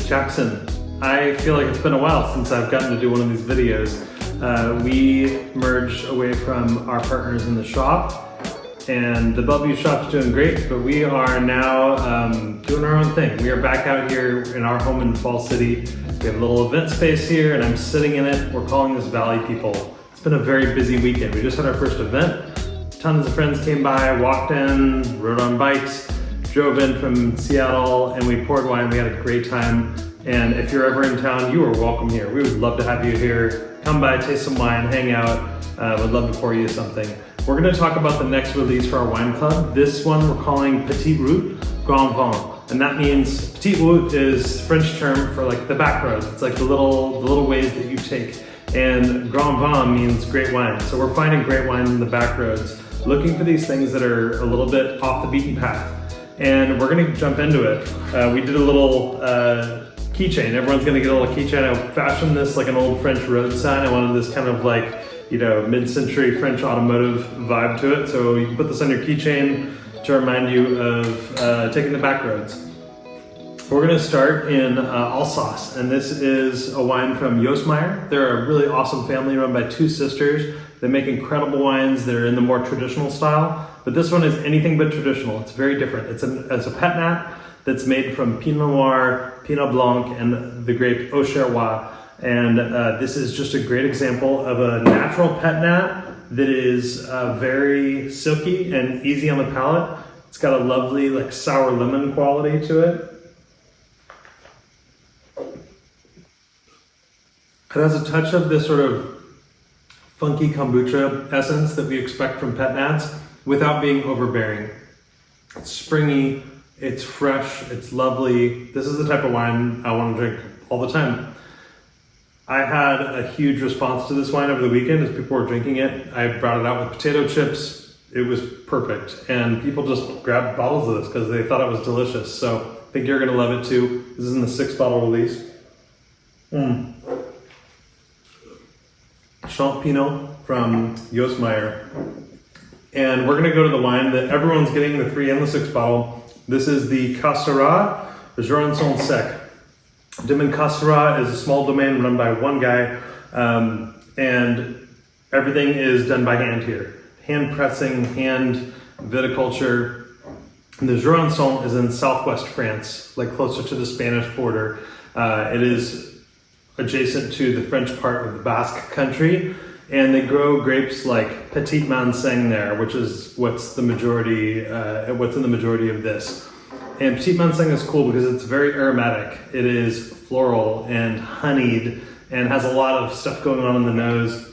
Jackson. I feel like it's been a while since I've gotten to do one of these videos. We merged away from our partners in the shop, and the Bellevue shop's doing great, but we are now doing our own thing. We are back out here in our home in Fall City. We have a little event space here, and I'm sitting in it. We're calling this Valley People. It's been a very busy weekend. We just had our first event. Tons of friends came by, walked in, rode on bikes, drove in from Seattle, and we poured wine. We had a great time. And if you're ever in town, you are welcome here. We would love to have you here. Come by, taste some wine, hang out. Would love to pour you something. We're gonna talk about the next release for our wine club. This one we're calling Petite Route Grand Vin. And that means, Petite Route is French term for like the back roads. It's like the little ways that you take. And Grand Vin means great wine. So we're finding great wine in the back roads, looking for these things that are a little bit off the beaten path. And we're gonna jump into it. We did a little keychain. Everyone's gonna get a little keychain. I fashioned this like an old French road sign. I wanted this kind of like, mid-century French automotive vibe to it. So you can put this on your keychain to remind you of taking the back roads. We're gonna start in Alsace, and this is a wine from Josmeyer. They're a really awesome family run by two sisters. They make incredible wines that are in the more traditional style, but this one is anything but traditional. It's very different. It's a Pét-Nat that's made from Pinot Noir, Pinot Blanc, and the grape Auxerrois. And this is just a great example of a natural Pét-Nat that is very silky and easy on the palate. It's got a lovely like sour lemon quality to it. It has a touch of this sort of funky kombucha essence that we expect from Pét-Nats without being overbearing. It's springy, it's fresh, it's lovely. This is the type of wine I want to drink all the time. I had a huge response to this wine over the weekend as people were drinking it. I brought it out with potato chips. It was perfect. And people just grabbed bottles of this because they thought it was delicious. So I think you're gonna love it too. This is in the 6-bottle release. Chante Pinot from Josmeyer. And we're gonna go to the wine that everyone's getting, the 3 and the 6 bottle. This is the Castéra Jurançon Sec. Domaine Castéra is a small domain run by one guy, and everything is done by hand here. Hand pressing, hand viticulture. And the Jurançon is in southwest France, like closer to the Spanish border. It is adjacent to the French part of the Basque country, and they grow grapes like Petit there, which is what's in the majority of this. And Petit Manseng is cool because it's very aromatic. It is floral and honeyed and has a lot of stuff going on in the nose.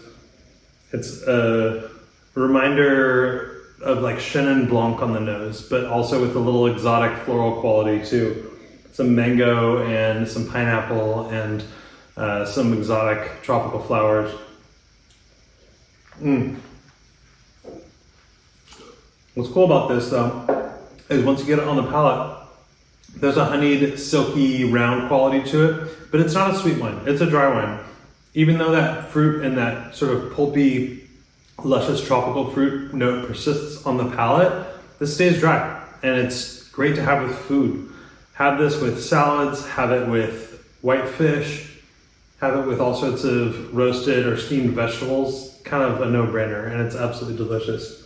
It's a reminder of like Chenin Blanc on the nose, but also with a little exotic floral quality too. Some mango and some pineapple and some exotic tropical flowers. What's cool about this though is once you get it on the palate, there's a honeyed, silky, round quality to it, but it's not a sweet wine, it's a dry wine. Even though that fruit and that sort of pulpy, luscious tropical fruit note persists on the palate, this stays dry, and it's great to have with food. Have this with salads, have it with white fish, have it with all sorts of roasted or steamed vegetables, kind of a no-brainer, and it's absolutely delicious.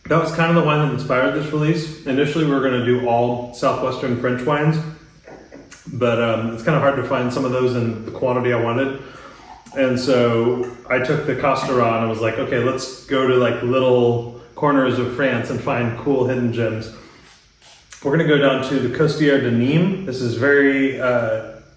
That was kind of the wine that inspired this release. Initially, we were going to do all Southwestern French wines, but it's kind of hard to find some of those in the quantity I wanted. And so I took the Castéra and I was like, okay, let's go to like little corners of France and find cool hidden gems. We're going to go down to the Costières de Nîmes. This is very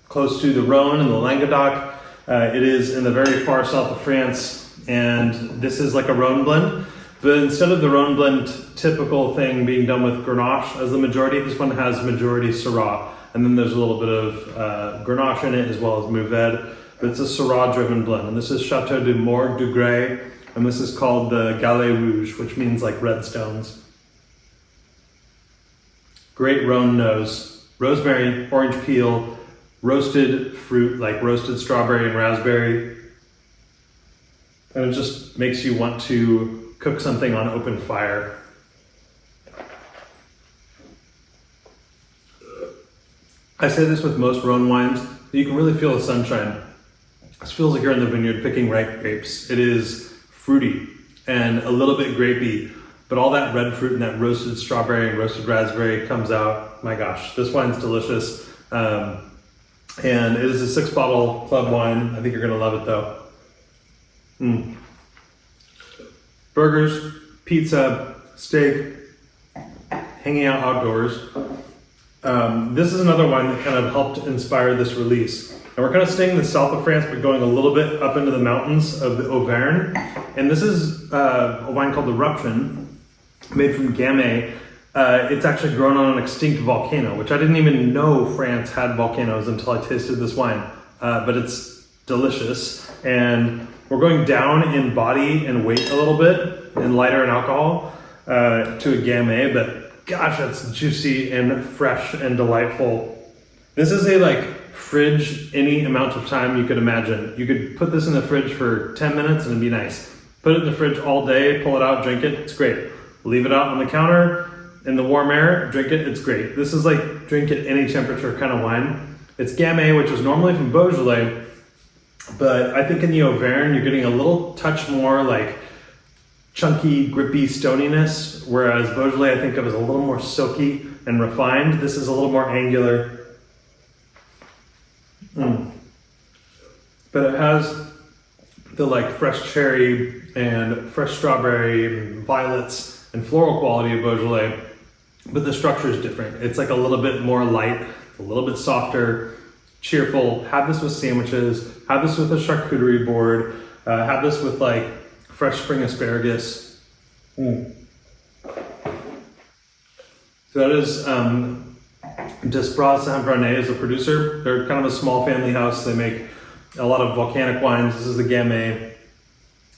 close to the Rhône and the Languedoc. It is in the very far south of France, and this is like a Rhône blend. But instead of the Rhône blend typical thing being done with Grenache as the majority, this one has majority Syrah. And then there's a little bit of Grenache in it as well as Mourvèdre. But it's a Syrah-driven blend. And this is Château de Morgues du Grès. And this is called the Galets Rouge, which means like red stones. Great Rhône nose. Rosemary, orange peel, roasted fruit like roasted strawberry and raspberry. And it just makes you want to cook something on open fire. I say this with most Rhône wines, you can really feel the sunshine. This feels like you're in the vineyard picking ripe grapes. It is fruity and a little bit grapey, but all that red fruit and that roasted strawberry and roasted raspberry comes out. My gosh, this wine's delicious. And it is a 6-bottle club wine. I think you're gonna love it though. Burgers, pizza, steak, hanging out outdoors. This is another wine that kind of helped inspire this release. And we're kind of staying in the south of France, but going a little bit up into the mountains of the Auvergne. And this is a wine called Eruption, made from Gamay. It's actually grown on an extinct volcano, which I didn't even know France had volcanoes until I tasted this wine. But it's delicious. And we're going down in body and weight a little bit, and lighter in alcohol, to a Gamay, but gosh, that's juicy and fresh and delightful. This is a fridge any amount of time you could imagine. You could put this in the fridge for 10 minutes and it'd be nice. Put it in the fridge all day, pull it out, drink it, it's great. Leave it out on the counter in the warm air, drink it, it's great. This is like drink at any temperature kind of wine. It's Gamay, which is normally from Beaujolais, but I think in the Auvergne, you're getting a little touch more chunky, grippy stoniness, whereas Beaujolais I think of as a little more silky and refined. This is a little more angular. But it has the fresh cherry and fresh strawberry and violets and floral quality of Beaujolais, but the structure is different. It's a little bit more light, a little bit softer, cheerful. Have this with sandwiches, have this with a charcuterie board, have this with fresh spring asparagus. So that is Desprats Saint-Vranet is a producer. They're kind of a small family house. They make a lot of volcanic wines. This is the Gamay.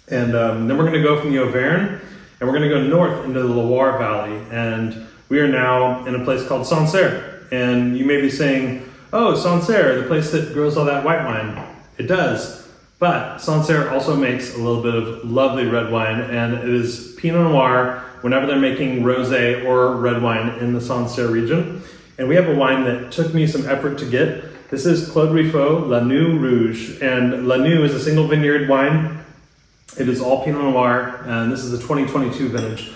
And then we're gonna go from the Auvergne and we're gonna go north into the Loire Valley. And we are now in a place called Sancerre. And you may be saying, oh, Sancerre, the place that grows all that white wine. It does. But Sancerre also makes a little bit of lovely red wine, and it is Pinot Noir whenever they're making rosé or red wine in the Sancerre region. And we have a wine that took me some effort to get. This is Claude Riffault, La Noue Rouge. And La Noue is a single vineyard wine. It is all Pinot Noir, and this is the 2022 vintage.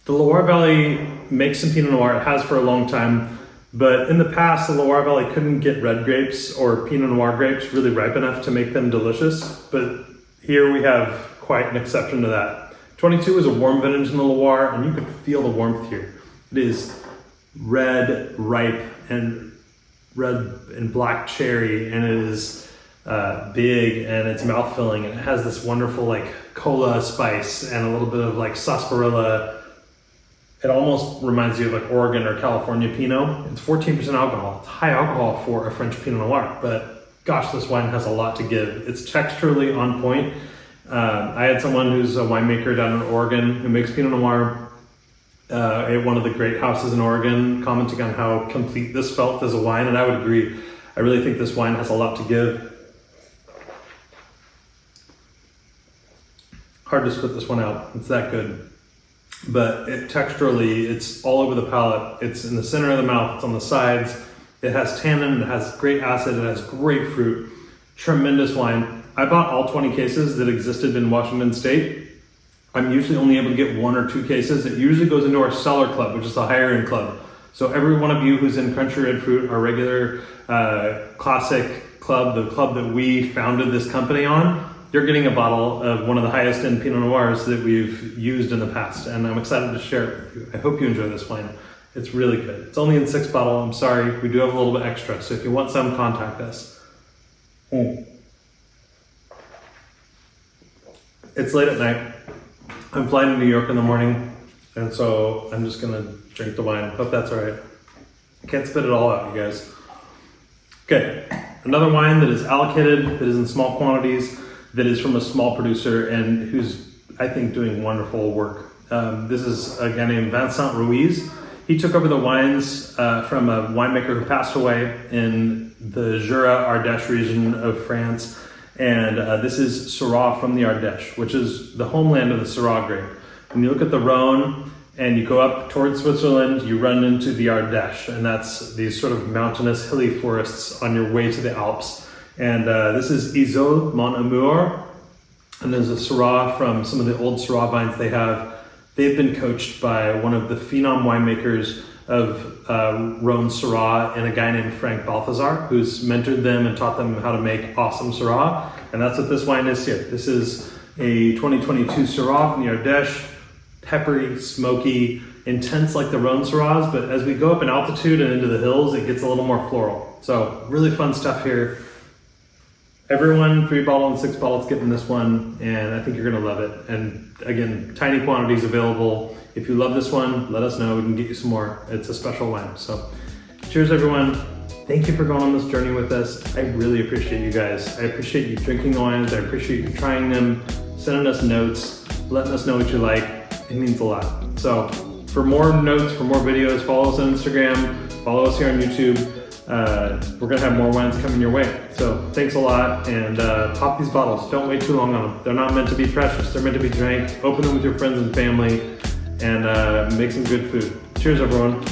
The Loire Valley makes some Pinot Noir. It has for a long time. But in the past, the Loire Valley couldn't get red grapes or Pinot Noir grapes really ripe enough to make them delicious. But here we have quite an exception to that. 22 is a warm vintage in the Loire, and you can feel the warmth here. It is red, ripe, and red and black cherry, and it is big, and it's mouth-filling, and it has this wonderful cola spice and a little bit of sarsaparilla. It almost reminds you of Oregon or California Pinot. It's 14% alcohol. It's high alcohol for a French Pinot Noir, but gosh, this wine has a lot to give. It's texturally on point. I had someone who's a winemaker down in Oregon who makes Pinot Noir at one of the great houses in Oregon, commenting on how complete this felt as a wine, and I would agree. I really think this wine has a lot to give. Hard to spit this one out. It's that good. But texturally, it's all over the palate. It's in the center of the mouth, it's on the sides. It has tannin, it has great acid, it has great fruit. Tremendous wine. I bought all 20 cases that existed in Washington State. I'm usually only able to get 1 or 2 cases. It usually goes into our cellar club, which is the higher end club. So every one of you who's in Country Red Fruit, our regular classic club, the club that we founded this company on, you're getting a bottle of one of the highest end Pinot Noirs that we've used in the past, and I'm excited to share it with you. I hope you enjoy this wine. It's really good. It's only in 6 bottle. I'm sorry, we do have a little bit extra, so if you want some, contact us. It's late at night. I'm flying to New York in the morning, and so I'm just gonna drink the wine. Hope that's all right. I can't spit it all out, you guys. Okay, another wine that is allocated, that is in small quantities, that is from a small producer and who's, I think, doing wonderful work. This is a guy named Vincent Ruiz. He took over the wines from a winemaker who passed away in the Jura Ardèche region of France. And this is Syrah from the Ardèche, which is the homeland of the Syrah grape. When you look at the Rhône and you go up towards Switzerland, you run into the Ardèche, and that's these sort of mountainous, hilly forests on your way to the Alps. And this is Yseult, Mon Amour, and there's a Syrah from some of the old Syrah vines they have. They've been coached by one of the phenom winemakers of Rhône Syrah and a guy named Frank Balthazar, who's mentored them and taught them how to make awesome Syrah. And that's what this wine is here. This is a 2022 Syrah from the Ardèche. Peppery, smoky, intense like the Rhône Syrahs, but as we go up in altitude and into the hills, it gets a little more floral. So really fun stuff here. Everyone, 3 bottle and 6 bottles getting this one, and I think you're gonna love it. And again, tiny quantities available. If you love this one, let us know, we can get you some more. It's a special wine. So cheers everyone. Thank you for going on this journey with us. I really appreciate you guys. I appreciate you drinking the wines. I appreciate you trying them, sending us notes, letting us know what you like. It means a lot. So for more notes, for more videos, follow us on Instagram, follow us here on YouTube. We're gonna have more wines coming your way. So thanks a lot, and pop these bottles. Don't wait too long on them. They're not meant to be precious. They're meant to be drank. Open them with your friends and family, and make some good food. Cheers everyone.